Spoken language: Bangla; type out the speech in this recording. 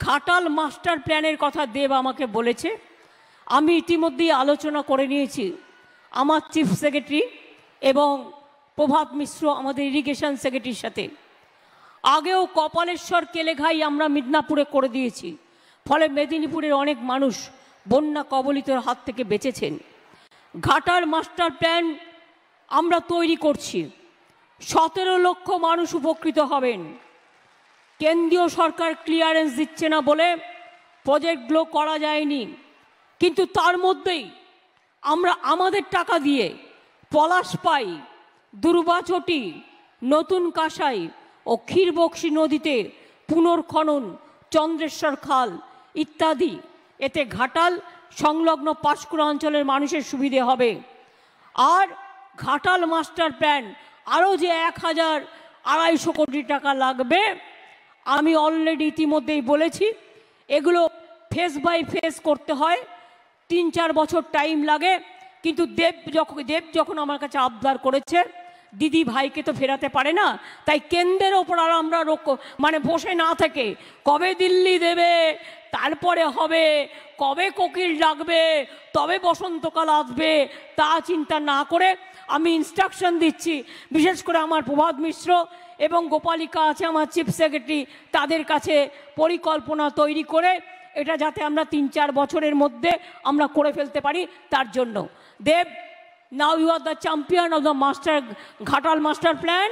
ঘাটাল মাস্টার প্ল্যানের কথা দেব আমাকে বলেছে। আমি ইতিমধ্যেই আলোচনা করে নিয়েছি আমার চিফ সেক্রেটারি এবং প্রভাত মিশ্র আমাদের ইরিগেশন সেক্রেটারির সাথে। আগেও কপালেশ্বর কেলেঘাই আমরা মিদনাপুরে করে দিয়েছি, ফলে মেদিনীপুরের অনেক মানুষ বন্যা কবলিত হাত থেকে বেঁচেছেন। ঘাটাল মাস্টার প্ল্যান আমরা তৈরি করছি, 17 লক্ষ মানুষ উপকৃত হবেন। কেন্দ্রীয় সরকার ক্লিয়ারেন্স দিচ্ছে না বলে প্রজেক্টগুলো করা যায়নি, কিন্তু তার মধ্যেই আমরা আমাদের টাকা দিয়ে পলাশপাই, দুর্বাচটি, নতুন কাঁসাই ও ক্ষীরবক্সী নদীতে পুনর্খনন, চন্দ্রেশ্বর খাল ইত্যাদি, এতে ঘাটাল সংলগ্ন পাঁশকুড়া অঞ্চলের মানুষের সুবিধে হবে। আর ঘাটাল মাস্টার প্ল্যান আরও যে 1250 কোটি টাকা লাগবে, আমি অলরেডি ইতিমধ্যেই বলেছি, এগুলো ফেস বাই ফেস করতে হয়, 3-4 বছর টাইম লাগে। কিন্তু দেব যখন আমার কাছে আবদার করেছে, দিদি ভাইকে তো ফেরাতে পারে না, তাই কেন্দ্রের ওপর আর আমরা বসে না থেকে কবে দিল্লি দেবে, তারপরে হবে, কবে কোকিল ডাকবে, তবে বসন্তকাল আসবে, তা চিন্তা না করে আমি ইনস্ট্রাকশন দিচ্ছি, বিশেষ করে আমার প্রভাত মিশ্র এবং গোপালিকা আছে আমার চিফ সেক্রেটারি, তাদের কাছে পরিকল্পনা তৈরি করে এটা যাতে আমরা 3-4 বছরের মধ্যে আমরা করে ফেলতে পারি, তার জন্য। দেব, now you are the champion of the Ghataal master plan.